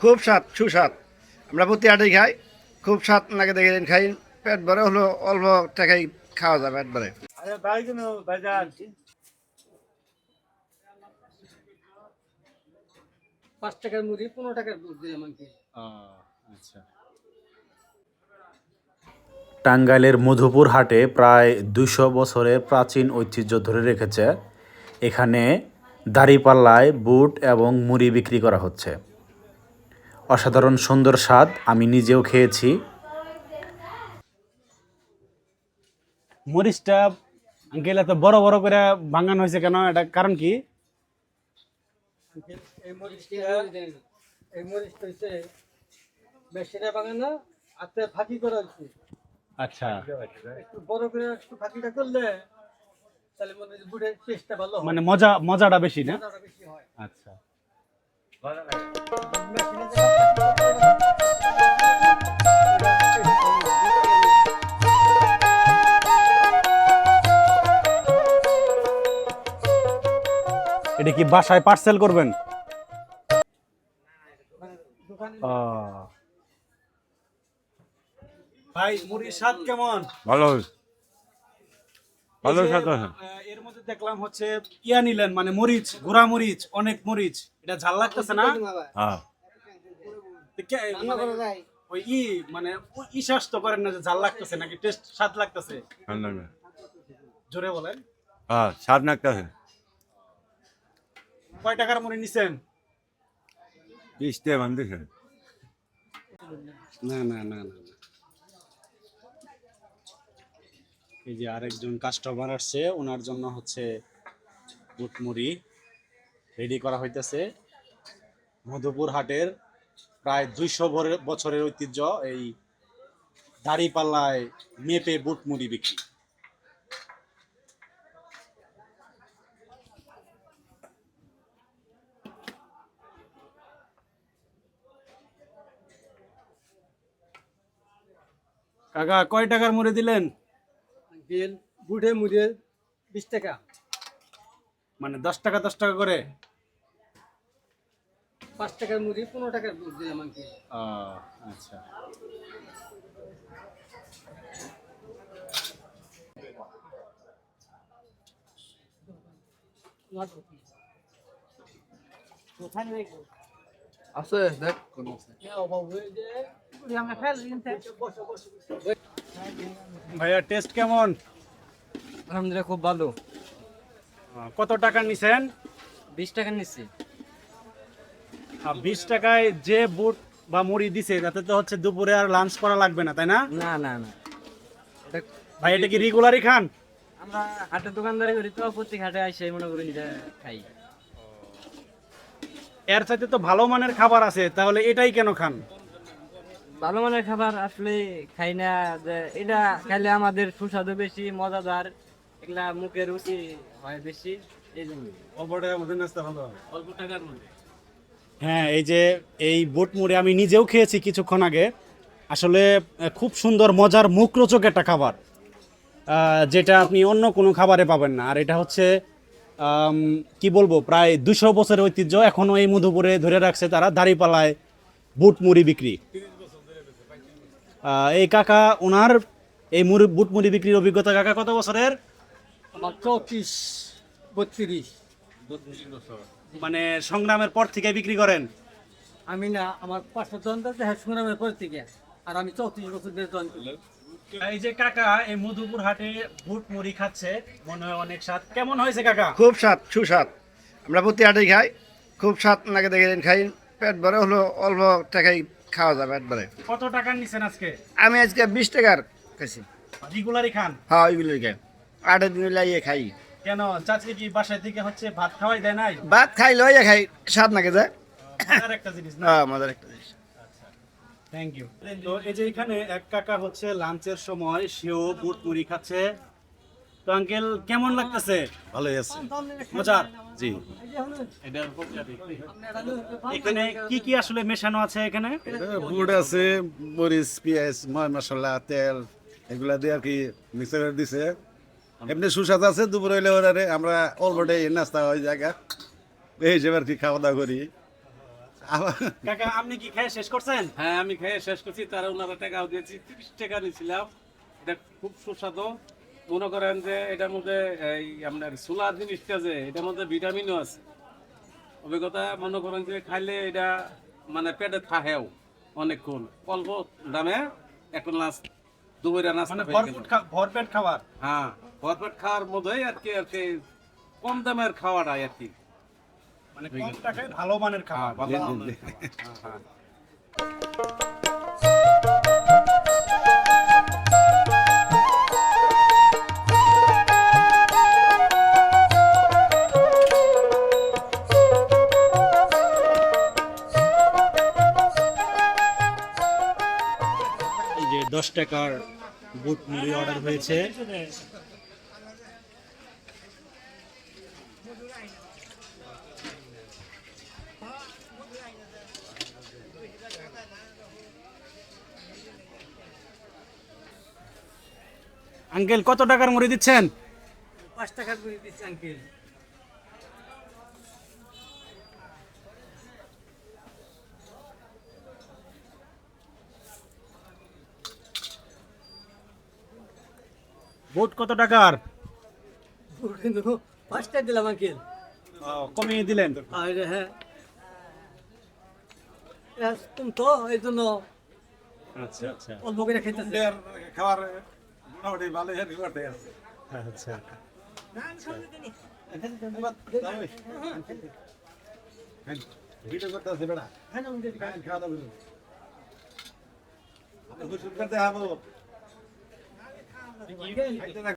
খুব স্বাদ সুস্বাদ। আমরা প্রতি হাটেই খাই, খুব স্বাদ লাগে দেখে খাই। পেট ভরে হলো, অল্প টাকাই খাওয়া যায় পেট ভরে। পাঁচ টাকার মুড়ি 15 টাকার দুধ দিলাম আমাকে। আচ্ছা। টাঙ্গাইলের মধুপুর হাটে প্রায় ২০০ বছরের প্রাচীন ঐতিহ্য ধরে রেখেছে। এখানে দাঁড়িপাল্লায় বুট এবং মুড়ি বিক্রি করা হচ্ছে। অসাধারণ সুন্দর স্বাদ, আমি নিজেও খেয়েছি। মরিচটা আঙ্কেল এত বড় বড় করে ভাঙানো হয়েছে কেন, এটা কারণ কি? এই মরিচটা হচ্ছে মেশিনে বানানো, হাতে ফাঁকি করা হচ্ছে। আচ্ছা, একটু বড় করে একটু ফাঁকিটা করলে তাহলে মনে হয় বুটের টেস্টটা ভালো হয়, মানে মজাটা বেশি না? মজাটা বেশি হয়। আচ্ছা, মেশিনে যে ফাঁকি এটা কি বাসায় পার্সেল করবেন? দোকানে ভাই মুড়ির স্বাদ কেমন? ভালো ভালো এই যে, স্বাদ আছে। এর মধ্যে দেখলাম হচ্ছে ইয়া নিলেন, মানে মরিচ, গুঁড়া মরিচ, অনেক মরিচ। এটা ঝাল লাগতেছে না? হ্যাঁ তো মানে ওই মানে শ্বাস তো করেন না যে ঝাল লাগতেছে নাকি টেস্ট স্বাদ লাগতেছে? ঠান্ডা জোরে বলেন। হ্যাঁ স্বাদ নাকতেছে। কয় টাকার মুড়ি নিছেন? 20 টাকা বান্ধেছে। না না না না, এই যে আরেকজন কাস্টমার আসছে, ওনার জন্য হচ্ছে বুট মুড়ি রেডি করা হইতেছে। মধুপুর হাটের প্রায় ২০০ বছরের ঐতিহ্য এই দাঁড়িপাল্লায় মেপে বুট মুড়ি বিক্রি। কাকা কয় টাকার মুড়ি দিলেন? বিল বুটে মুড়ে 20 টাকা, মানে 10 টাকা 10 টাকা করে? 5 টাকার মুড়ি 15 টাকার দুধ দিলাম আমাকে। আচ্ছা, আছে দেখ কোন আছে। ভাইয়া টেস্ট কেমন? আলহামদুলিল্লাহ খুব ভালো। কত টাকা নিছেন? 20 টাকা নিচ্ছি। 20 টাকায় যে বুট বা মুড়ি দিছে তাতে তো হচ্ছে দুপুরে আর লাঞ্চ করা লাগবে না, তাই না? না না না, এটা ভাই এটা কি রেগুলারই খান? আমরা হাটের দোকানদারি করি তো, প্রত্যেক হাটে আসে মনে করি এটা খাই। এর সাথে তো ভালো মানের খাবার আছে, তাহলে এটাই কেন খান? ভালো মানের খাবার আসলে খাই না, যে এটা খাইলে আমাদের সুস্বাদু বেশি, মজাদার, এগুলা মুখের রুচি হয় বেশি, এই জন্য। অল্প টাকার মধ্যে নাস্তা ভালো হয়। অল্প টাকার মধ্যে। হ্যাঁ, এই যে এই বুট মুড়ি আমি নিজেও খেয়েছি কিছুক্ষণ আগে। আসলে খুব সুন্দর মজার মুখরোচক একটা খাবার, যেটা আপনি অন্য কোনো খাবারে পাবেন না। আর এটা হচ্ছে কি বলবো, প্রায় ২০০ বছরের ঐতিহ্য এখনো এই মধুপুরে ধরে রাখছে তারা, দাঁড়িপাল্লায় বুট মুড়ি বিক্রি। এই কাকা, ওনার এই বুট মুড়ি বিক্রির অভিজ্ঞতা, কাকা কত বছরের? আমার 34 32। মানে সংগ্রামের পর থেকে বিক্রি করেন? আমি না, আমার 500 জন হ্যাঁ সংগ্রামের পর থেকে, আর আমি 34 বছর ধরে জন। এই যে কাকা এই মধুপুর হাটে বুট মুড়ি খাচ্ছে, মনে হয় অনেক স্বাদ। কেমন হয়েছে কাকা? খুব স্বাদ সুস্বাদ। আমরা প্রতি হাটেই খাই, খুব স্বাদ লাগে দেখে খাই। পেট ভরে হলো, অল্প টাকাই খাওয়া যায় পেট ভরে। কত টাকা নিছেন আজকে? আমি আজকে 20 টাকার খাইছি। রেগুলারই খান? হ্যাঁ ওইগুলোই খাই, 8 দিন লাইয়ে খাই। কেন, চাচি কি বাসায় থেকে হচ্ছে ভাত খাওয়াই দেয় নাই? ভাত খাই লইয়া খাই, স্বাদ লাগে যায়। মজার একটা জিনিস না? হ্যাঁ মজার একটা জিনিস। Thank you. তো এই যে এখানে এক কাকা হচ্ছে লাঞ্চের সময় সেও বুট মুড়ি খাচ্ছে। তো আঙ্কেল কেমন লাগতেছে? ভালোই আছে। মজার? জি। এখানে কি কি আসলে মেশানো আছে এখানে? বুট আছে, মরিচ, পেঁয়াজ, মশলা, তেল, এগুলা দিয়ে আর কি মিক্সার করে দিছে। এমনি সুস্বাদ আছে। দুপুর হইলে ওরা আমরা অলরেডি নাস্তা হয়ে জায়গা এই হিসেবে আর কি খাওয়া দাওয়া করি। কাকা আপনি কি খেয়ে শেষ করছেন? হ্যাঁ আমি খেয়ে শেষ করছি, তারা ওনারা টাকাও দিয়েছি, 30 টাকা নিয়েছিলাম। এটা খুব সুস্বাদু। মনে করেন যে এটার মধ্যে এই আপনার সোলা জিনিসটা যে এটার মধ্যে ভিটামিনও আছে। অভিজ্ঞতা মনে করেন যে খাইলে এটা মানে পেটে থাহেও অনেকক্ষণ, অল্প দামে একটা দুপুরে নাস্তা মানে পেয়ে গেলাম। ভরপেট খাবার। হ্যাঁ ভরপেট খাওয়ার মধ্যেই আর কি কম দামের খাওয়াটাই আর কি। মানে কম টাকায় ভালো মানের খাবার। এই যে 10 টাকার বুট মুড়ি অর্ডার হয়েছে। আঙ্কেল কত টাকার মুড়ি দিচ্ছেন? 5 টাকার করে দিচ্ছি আঙ্কেল। বুট কত টাকার? 5 টাকা দিলাম আঙ্কেল। কমিয়ে দিলেন। আর হ্যাঁ তুমি তো এই জন্য আচ্ছা আচ্ছা অল্প করে খাইতেছে। খাবার মোটামুটি ভালো আছে। আচ্ছা ভিডিও করতে আছে বেড়া, খাওয়া দাওয়া করতে হবো।